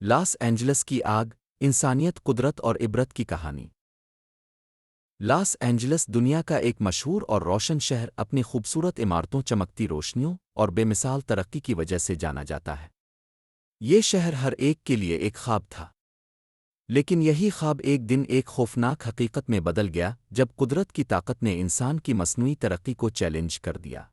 Los Angeles کی آگ، انسانیت، قدرت اور عبرت کی کہانی۔ لاس اینجلس دنیا کا ایک مشہور اور روشن شہر اپنی خوبصورت عمارتوں، چمکتی روشنیوں اور بے مثال ترقی کی وجہ سے جانا جاتا ہے۔ یہ شہر ہر ایک کے لیے ایک خواب تھا، لیکن یہی خواب ایک دن ایک خوفناک حقیقت میں بدل گیا جب قدرت کی طاقت نے انسان کی مصنوعی ترقی کو چیلنج کر دیا۔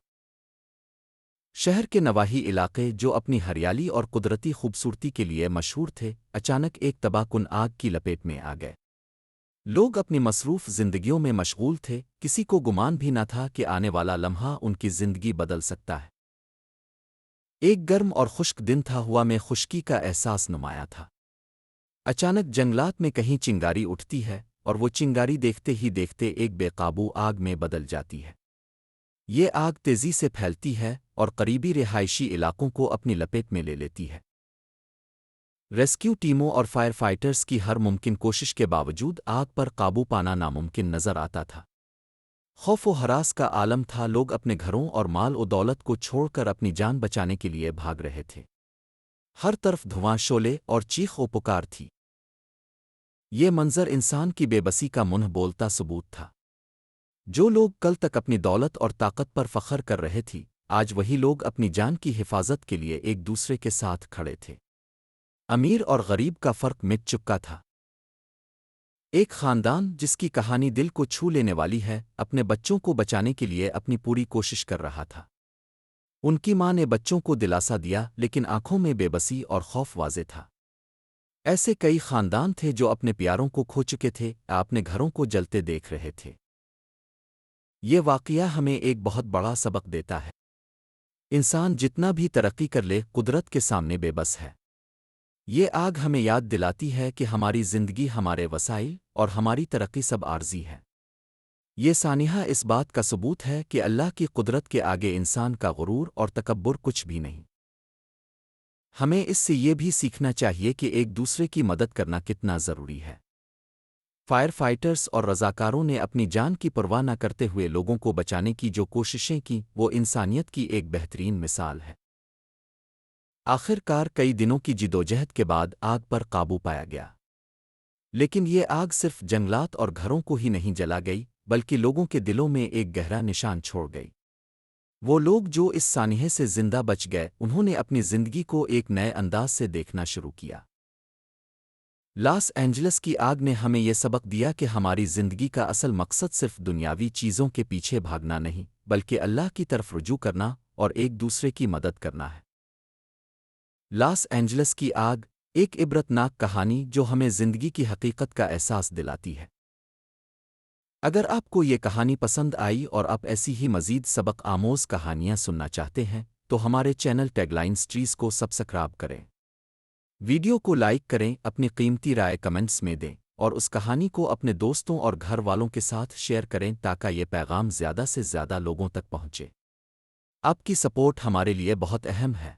شہر کے نواحی علاقے، جو اپنی ہریالی اور قدرتی خوبصورتی کے لیے مشہور تھے، اچانک ایک تباہ کن آگ کی لپیٹ میں آ گئے۔ لوگ اپنی مصروف زندگیوں میں مشغول تھے، کسی کو گمان بھی نہ تھا کہ آنے والا لمحہ ان کی زندگی بدل سکتا ہے۔ ایک گرم اور خشک دن تھا، ہوا میں خشکی کا احساس نمایاں تھا۔ اچانک جنگلات میں کہیں چنگاری اٹھتی ہے، اور وہ چنگاری دیکھتے ہی دیکھتے ایک بے قابو آگ میں بدل جاتی ہے۔ یہ آگ تیزی سے پھیلتی ہے اور قریبی رہائشی علاقوں کو اپنی لپیٹ میں لے لیتی ہے۔ ریسکیو ٹیموں اور فائر فائٹرز کی ہر ممکن کوشش کے باوجود آگ پر قابو پانا ناممکن نظر آتا تھا۔ خوف و ہراس کا عالم تھا، لوگ اپنے گھروں اور مال و دولت کو چھوڑ کر اپنی جان بچانے کے لیے بھاگ رہے تھے۔ ہر طرف دھواں، شعلے اور چیخ و پکار تھی۔ یہ منظر انسان کی بے بسی کا منہ بولتا ثبوت تھا۔ جو لوگ کل تک اپنی دولت اور طاقت پر فخر کر رہے تھی، آج وہی لوگ اپنی جان کی حفاظت کے لیے ایک دوسرے کے ساتھ کھڑے تھے۔ امیر اور غریب کا فرق مٹ چکا تھا۔ ایک خاندان جس کی کہانی دل کو چھو لینے والی ہے، اپنے بچوں کو بچانے کے لیے اپنی پوری کوشش کر رہا تھا۔ ان کی ماں نے بچوں کو دلاسا دیا، لیکن آنکھوں میں بے بسی اور خوف واضح تھا۔ ایسے کئی خاندان تھے جو اپنے پیاروں کو کھو چکے تھے، اپنے گھروں کو جلتے دیکھ رہے تھے۔ یہ واقعہ ہمیں ایک بہت بڑا سبق دیتا ہے۔ انسان جتنا بھی ترقی کر لے، قدرت کے سامنے بے بس ہے۔ یہ آگ ہمیں یاد دلاتی ہے کہ ہماری زندگی، ہمارے وسائل اور ہماری ترقی سب عارضی ہے۔ یہ سانحہ اس بات کا ثبوت ہے کہ اللہ کی قدرت کے آگے انسان کا غرور اور تکبر کچھ بھی نہیں۔ ہمیں اس سے یہ بھی سیکھنا چاہیے کہ ایک دوسرے کی مدد کرنا کتنا ضروری ہے۔ فائر فائٹرز اور رضاکاروں نے اپنی جان کی پرواہ نہ کرتے ہوئے لوگوں کو بچانے کی جو کوششیں کیں، وہ انسانیت کی ایک بہترین مثال ہے۔ آخر کار کئی دنوں کی جدوجہد کے بعد آگ پر قابو پایا گیا۔ لیکن یہ آگ صرف جنگلات اور گھروں کو ہی نہیں جلا گئی، بلکہ لوگوں کے دلوں میں ایک گہرا نشان چھوڑ گئی۔ وہ لوگ جو اس سانحے سے زندہ بچ گئے، انہوں نے اپنی زندگی کو ایک نئے انداز سے دیکھنا شروع کیا۔ لاس اینجلس کی آگ نے ہمیں یہ سبق دیا کہ ہماری زندگی کا اصل مقصد صرف دنیاوی چیزوں کے پیچھے بھاگنا نہیں، بلکہ اللہ کی طرف رجوع کرنا اور ایک دوسرے کی مدد کرنا ہے۔ لاس اینجلس کی آگ، ایک عبرت ناک کہانی جو ہمیں زندگی کی حقیقت کا احساس دلاتی ہے۔ اگر آپ کو یہ کہانی پسند آئی اور آپ ایسی ہی مزید سبق آموز کہانیاں سننا چاہتے ہیں، تو ہمارے چینل ٹیگ لائن سٹریز کو سبسکرائب کریں۔ ویڈیو کو لائک کریں، اپنی قیمتی رائے کمنٹس میں دیں، اور اس کہانی کو اپنے دوستوں اور گھر والوں کے ساتھ شیئر کریں تاکہ یہ پیغام زیادہ سے زیادہ لوگوں تک پہنچے۔ آپ کی سپورٹ ہمارے لیے بہت اہم ہے۔